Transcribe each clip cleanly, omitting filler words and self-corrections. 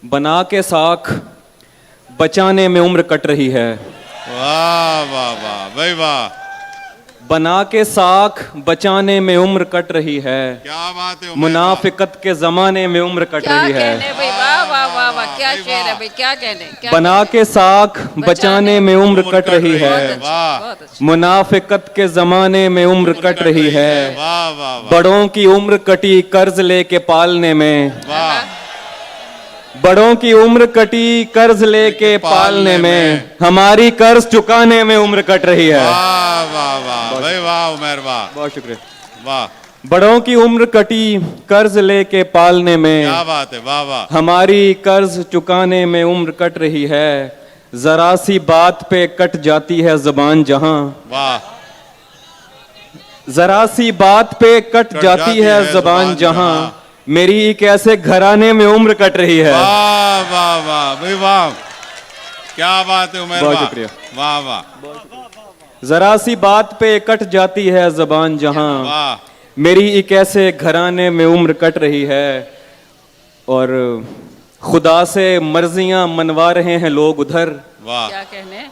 बना के साख बचाने में उम्र कट रही है। वाह वाह वाह भाई वाह, बना के साख बचाने में उम्र कट रही है। क्या बात है। मुनाफिकत के जमाने में उम्र कट क्या रही है। कहने भाई, वाह वाह वाह वाह, क्या शेर है भाई, क्या कहने, क्या बना के साख बचाने में उम्र कट रही है। वाह, बहुत अच्छा। मुनाफिकत के जमाने में उम्र कट रही है। वाह वाह वाह बड़ों की उम्र कटी कर्ज लेके पालने में। वाह, बड़ों की उम्र कटी कर्ज लेके पालने में, हमारी कर्ज चुकाने में उम्र कट रही है। वाह वाह वाह भाई वाह उमर वाह, बहुत शुक्रिया। वाह बड़ों की उम्र कटी कर्ज लेके पालने में, क्या बात है। वाह वाह, हमारी कर्ज चुकाने में उम्र कट रही है। जरा सी बात पे कट जाती है जुबान जहां, वाह जरा सी बात पे कट जाती है जुबान जहां, मेरी एक ऐसे घराने में उम्र कट रही है। वाह वाह वाह भाई वाह, क्या बात है उमर बहुत वाह, शुक्रिया। वाह वाह जरा सी बात पे कट जाती है जुबान जहां, वाह, मेरी एक ऐसे घराने में उम्र कट रही है। और खुदा से मर्जियां मनवा रहे हैं लोग उधर, वाह क्या कहने,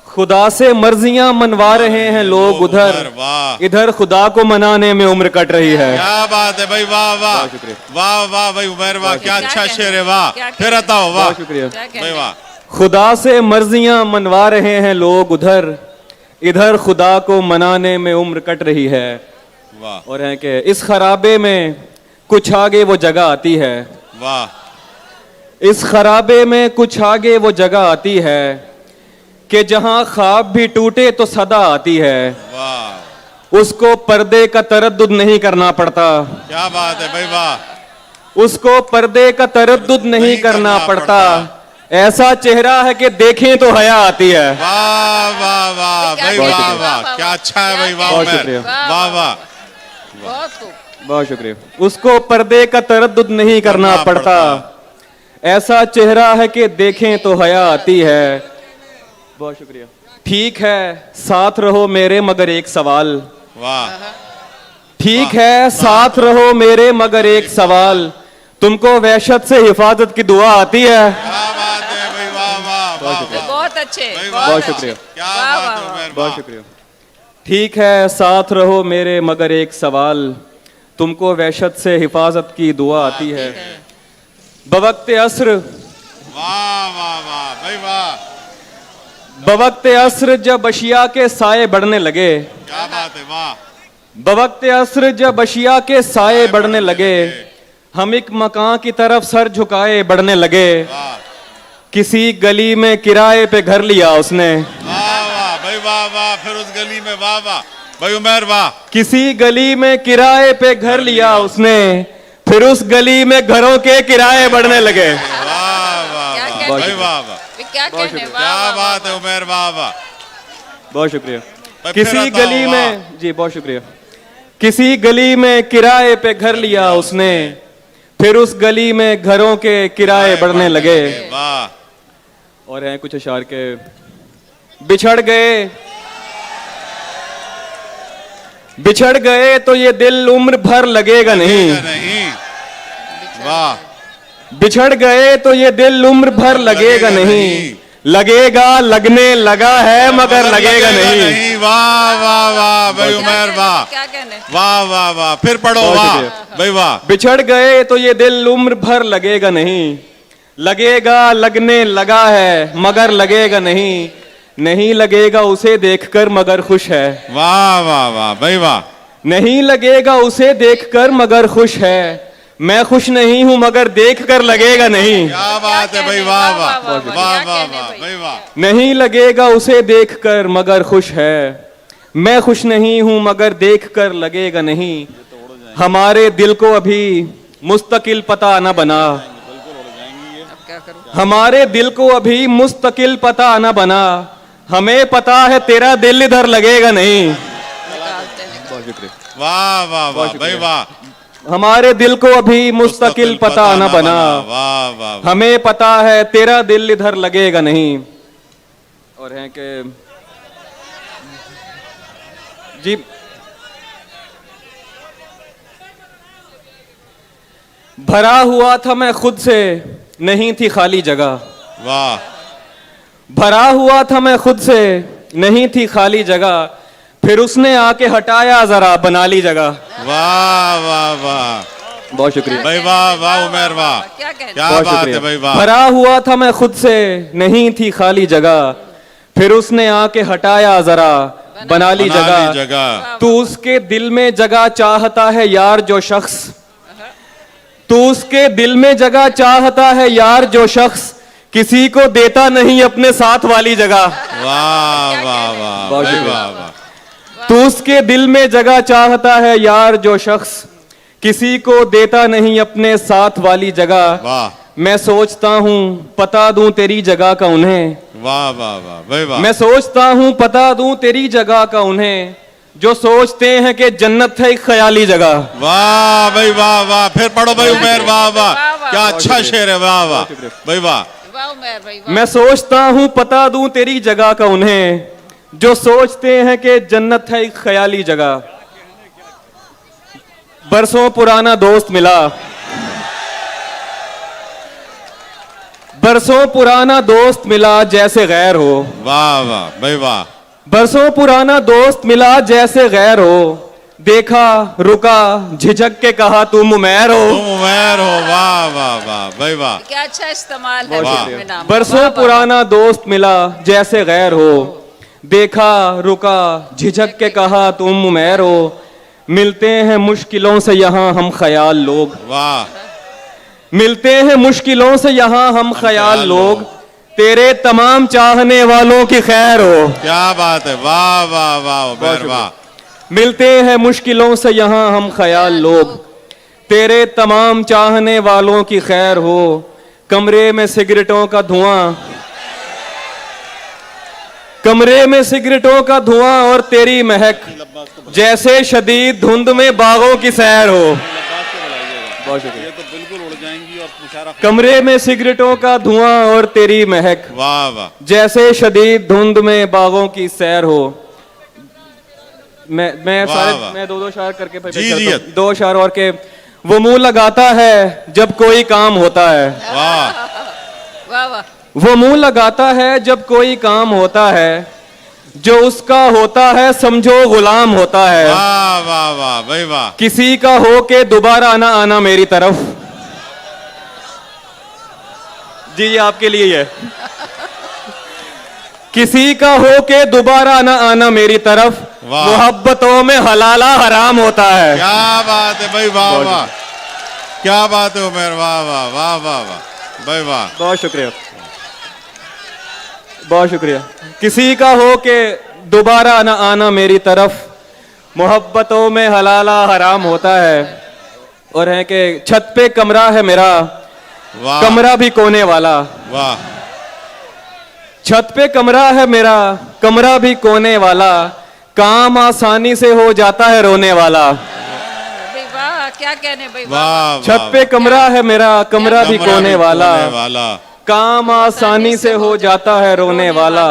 खुदा से मर्जियां मनवा रहे हैं लोग उधर, वाह, इधर खुदा को मनाने में उम्र कट रही है। क्या बात है भाई, वाह वाह बहुत शुक्रिया। वाह वाह भाई उमर वाह, क्या क्या अच्छा कहने, शेर है। वाह क्या फिर कहने। बताओ। वाह बहुत शुक्रिया। क्या भाई कहने, वाह, खुदा से मर्जियां मनवा रहे हैं लोग उधर, इधर खुदा को मनाने में उम्र कट रही है। वाह और है कि इस खराबे में कुछ आगे वो जगह आती है, वाह, इस खराबे में कुछ आगे वो जगह आती है कि जहां ख्वाब भी टूटे तो सदा आती है। वाह उसको पर्दे का तरद्दुद नहीं करना पड़ता, क्या बात है भाई वाह, उसको पर्दे का तरद्दुद नहीं करना पड़ता। ऐसा चेहरा है कि देखें तो हया आती है। वाह वाह वाह भाई क्या वाह कहने, वाह, क्या अच्छा है भाई। वाह बहुत उमर, शुक्रिया। वाह वाह, बहुत खूब, बहुत शुक्रिया। उसको पर्दे का तरद्दुद नहीं करना पड़ता, ऐसा चेहरा है कि देखें तो हया आती है। बहुत शुक्रिया। ठीक है साथ रहो मेरे मगर एक सवाल, वाह ठीक है साथ रहो मेरे मगर एक सवाल, तुमको वहशत से हिफाजत की दुआ आती है। क्या बात है भाई, वाह वाह वाह वाह, बहुत अच्छे, भाई बहुत अच्छे। शुक्रिया। क्या वाह, बात वाह, है वाह। उमर, बहुत वाह शुक्रिया। ठीक है साथ रहो मेरे मगर एक सवाल, तुमको वहशत से हिफाजत की दुआ आती है। बवक्ते अस्र, वाह वाह वाह भाई वाह, बवक्ते अस्र जब अशिया के साए बढ़ने लगे, क्या बात है। वाह बवक्ते अस्र जब अशिया के साए बढ़ने लगे, हम एक मकान की तरफ सर झुकाए बढ़ने लगे। वाह किसी गली में किराए पे घर लिया उसने, वाह वाह भाई वाह वाह, फिर उस गली में वाह वाह भाई उमर वाह, किसी गली में किराए पे घर लिया उसने, फिर उस गली में घरों के किराए बढ़ने लगे। वाह वाह क्या वाह कहने, भाई वाह वाह, क्या कहने, क्या वाह वाह, बात है उमर, वाह वाह बहुत शुक्रिया। भाई, फिर किसी बताओ, गली वाह। में, जी बहुत शुक्रिया। किसी गली में किराए पे घर लिया उसने, फिर उस गली में घरों के किराए बढ़ने लगे। वाह और हैं कुछ अशार के, बिछड़ गए, बिछड़ गए तो ये दिल उम्र भर लगेगा नहीं, नहीं, वाह बिछड़ गए तो ये दिल उम्र भर लगेगा नहीं, लगेगा लगने लगा है मगर लगेगा नहीं। वाह वाह वाह भाई उमर वाह, क्या कहने, वाह वाह वाह, फिर पढ़ो। बहुत वाह शुक्रिया। भाई वाह, बिछड़ गए तो ये दिल उम्र भर लगेगा नहीं, लगेगा लगने लगा है मगर लगेगा नहीं, नहीं लगेगा उसे देखकर मगर खुश है, वाह वाह वाह भाई वाह, नहीं लगेगा उसे देखकर मगर खुश है, मैं खुश नहीं हूं मगर देखकर लगेगा नहीं, क्या बात है भाई, वाह वाह वाह, वाह वाह, वाह क्या वाह कहने भाई। भाई वाह, नहीं लगेगा उसे देखकर मगर खुश है, मैं खुश नहीं हूं मगर देखकर लगेगा नहीं, हमारे दिल को अभी मुस्तकिल पता न बना, अब क्या करूं, हमारे दिल को अभी मुस्तकिल पता न बना, हमें पता है तेरा दिल इधर लगेगा नहीं। निकालते हैं। बहुत शुक्रिया। वाह वाह वाह भाई वाह, हमारे दिल को अभी मुस्तकिल पता न बना, वाह वाह, हमें पता है तेरा दिल इधर लगेगा नहीं। और हैं कि जी भरा हुआ था मैं खुद से नहीं थी खाली जगह। वाह भरा हुआ था मैं खुद से, नहीं थी खाली जगह, फिर उसने आके हटाया जरा, बना ली जगह। वाह वाह वाह बहुत शुक्रिया भाई, वाह वाह उमेर वाह, क्या कहना? क्या बहुत बात शुक्रिया। है भाई, वाह भरा हुआ था मैं खुद से, नहीं थी खाली जगह, फिर उसने आके हटाया जरा, बना ली बना ली जगह। जगह। तू उसके दिल में जगह चाहता है यार जो शख्स, तू उसके दिल में जगह चाहता है यार जो शख्स, किसी को देता नहीं अपने साथ वाली जगह। वाह वाह वाह बहुत भाई, शुक्रिया। वाह वाह तू उसके दिल में जगह चाहता है यार जो शख्स, किसी को देता नहीं अपने साथ वाली जगह। वाह मैं सोचता हूँ पता दूं तेरी जगह का उन्हें, वाह वाह वाह भाई, वाह मैं सोचता हूँ पता दूं तेरी जगह का उन्हें, जो सोचते हैं कि जन्नत है एक ख्याली जगह। वाह भाई, वाह वाह, फिर पढ़ो भाई उमेर, वाह वाह, वाह, वाह। क्या अच्छा शेर है, वाह वाह भाई, वाह वाह उमेर भाई, वाह। मैं सोचता हूँ पता दूं तेरी जगह का उन्हें, जो सोचते हैं कि जन्नत है एक ख्याली जगह। बरसों पुराना दोस्त मिला, बरसों पुराना दोस्त मिला जैसे गैर हो, वाह वाह भाई, वाह बरसों पुराना दोस्त मिला जैसे गैर हो, देखा रुका झिझक के कहा तुम उमैर हो। तुम उमेर हो, वाह वाह वाह भाई, वाह क्या अच्छा इस्तेमाल है बहुत इसमें नाम। बरसों वाह, वाह, पुराना दोस्त मिला जैसे गैर हो, देखा रुका झिझक के कहा तुम उमैर हो, मिलते हैं मुश्किलों से यहाँ हम ख्याल लोग, वाह मिलते हैं मुश्किलों से यहाँ हम ख्याल लोग, तेरे तमाम चाहने वालों की खैर हो। क्या बात है, वाह वाह वाह उमेर, वाह मिलते हैं मुश्किलों से यहाँ हम ख्याल लोग, तेरे तमाम चाहने वालों की खैर हो। कमरे में सिगरेटों का धुआं, कमरे में सिगरेटों का धुआं और तेरी महक, जैसे शदीद धुंध में बागों की सैर हो। बहुत शुक्रिया। ये तो बिल्कुल उड़ जाएंगी और मुशारा। कमरे में सिगरेटों का धुआं और तेरी महक, वाह वाह जैसे शदीद धुंध में बागों की सैर हो। मैं वाह, सारे वाह। मैं दो शायर करके फिर जी, चलता जी। हूं। दो शायर और के। वो मुंह लगाता है जब कोई काम होता है, वाह वाह वाह। वो मुंह लगाता है जब कोई काम होता है, जो उसका होता है समझो गुलाम होता है। वाह वाह वाह भाई, वाह किसी का हो के दोबारा ना आना मेरी तरफ। जी ये आपके लिए ही है। किसी का हो के दोबारा ना आना मेरी तरफ, वाह। मोहब्बतों में हलाला हराम होता है। क्या बात है भाई, वाह वाह, क्या बात है उमेर, वाह वाह वाह वाह वाह भाई, वाह बहुत शुक्रिया, बहुत शुक्रिया। किसी का हो के दोबारा ना आना मेरी तरफ, मोहब्बतों में हलाला हराम होता है। और है कि छत पे कमरा है मेरा, वाह कमरा भी कोने वाला। वाह छत पे कमरा है मेरा, कमरा भी कोने वाला, काम आसानी से हो जाता है रोने वाला। भाई वाह, क्या कहने भाई, वाह वाह छत पे कमरा है मेरा, कमरा भी कमरा कोने भी वाला, कोने वाला। काम आसानी से हो जाता है रोने वाला,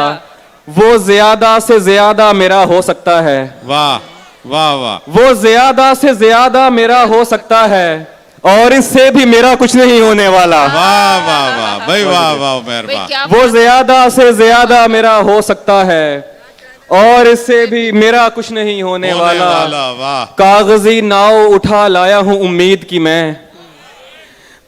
वो ज्यादा से ज्यादा मेरा हो सकता है, वाह वाह वाह वो ज्यादा से ज्यादा मेरा हो सकता है, और इससे भी मेरा कुछ नहीं होने वाला। वाह वाह वाह भाई, वाह वाह उमेर, भाई, वाह क्या वो ज्यादा से ज्यादा मेरा हो सकता है, और इससे भी मेरा कुछ नहीं होने होने वाला। वाह कागजी नाव उठा लाया हूं उम्मीद की मैं,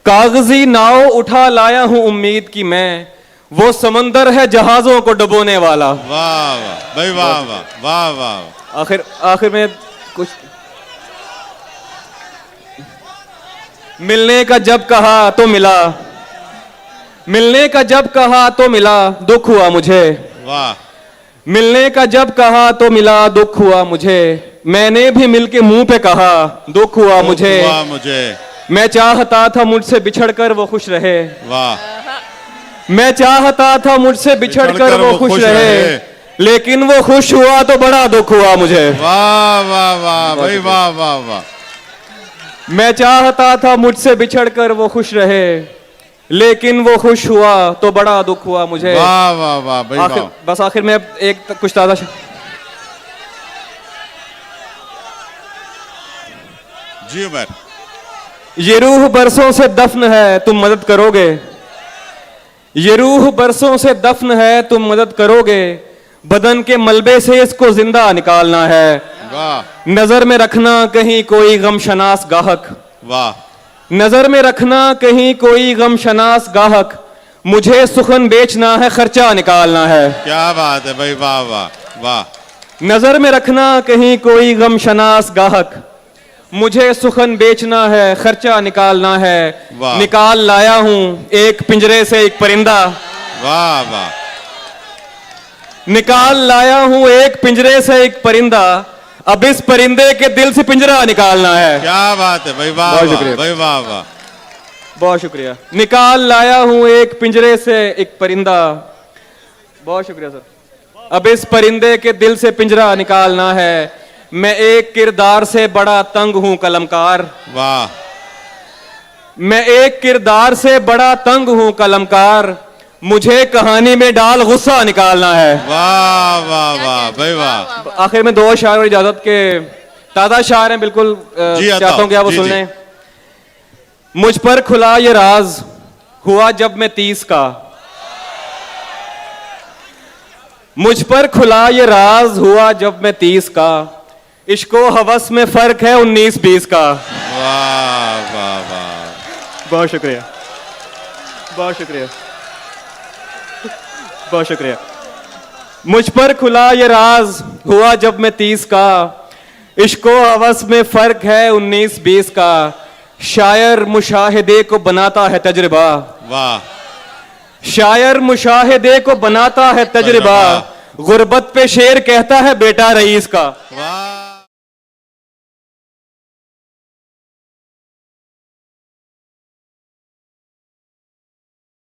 कागजी नाव उठा लाया हूं उम्मीद की मैं, वो समंदर है जहाजों को डुबोने वाला। वाह वाह भाई, वाह वाह वाह वाह आखिर में कुछ मिलने का जब कहा तो मिला, मिलने का जब कहा तो मिला, दुख हुआ मुझे। वाह मिलने का जब कहा तो मिला, दुख हुआ मुझे, मैंने भी मिलके मुंह पे कहा दुख हुआ मुझे। वाह मुझे, मैं चाहता था मुझसे बिछड़कर वो खुश रहे, वाह मैं चाहता था मुझसे बिछड़कर वो खुश रहे, लेकिन वो खुश हुआ तो बड़ा दुख हुआ मुझे। वाह वाह वाह भाई, वाह वाह वाह मैं चाहता था मुझसे बिछड़कर वो खुश रहे, लेकिन वो खुश हुआ तो बड़ा दुख हुआ मुझे। वाह वाह वाह भाई, वाह बस आखिर में कुछ ताज़ा जी उमर। ये रूह बरसों से दफन है, तुम मदद करोगे, ये रूह बरसों से दफन है, तुम मदद करोगे, बदन के मलबे से इसको जिंदा निकालना है। वाह नजर में रखना कहीं कोई गमशनास गाहक, वाह नजर में रखना कहीं कोई गमशनास गाहक, मुझे सुखन बेचना है, खर्चा निकालना है। क्या बात है भाई, वाह वाह वाह। नजर में रखना कहीं कोई गमशनास गाहक, मुझे सुखन बेचना है, खर्चा निकालना है। वाह। निकाल लाया हूं एक पिंजरे से एक परिंदा, वाह वाह निकाल लाया हूं एक पिंजरे से एक परिंदा, अब इस परिंदे के दिल से पिंजरा निकालना है। क्या बात है भाई, वाह बहुत वाह शुक्रिया। भाई, वाह वाह। बहुत शुक्रिया। निकाल लाया हूं एक पिंजरे से एक परिंदा, बहुत शुक्रिया सर। अब इस परिंदे के दिल से पिंजरा निकालना है। मैं एक किरदार से बड़ा तंग हूं कलमकार, वाह मैं एक किरदार से बड़ा तंग हूं कलमकार, मुझे कहानी में डाल गुस्सा निकालना है। वाह वाह वाह भाई, वाह। आखिर में दो शायर और इजाजत के ताजा शायर हैं, बिल्कुल जी, आता चाहता हूं कि आप वो जी, सुन जी। लें। मुझ पर खुला ये राज हुआ जब मैं 30 का, मुझ पर खुला ये राज हुआ जब मैं 30 का, इश्को हवस में फर्क है 19-20 का। वाह वाह वाह। बहुत शुक्रिया, बहुत शुक्रिया, बहुत शुक्रिया। मुझ पर खुला ये राज हुआ जब मैं 30 का, इश्को हवस में फर्क है 19-20 का, शायर मुशाहिदे को बनाता है तजुर्बा, वाह शायर मुशाहिदे को बनाता है तजुर्बा, गुर्बत पे शेर कहता है बेटा रईस का। वाह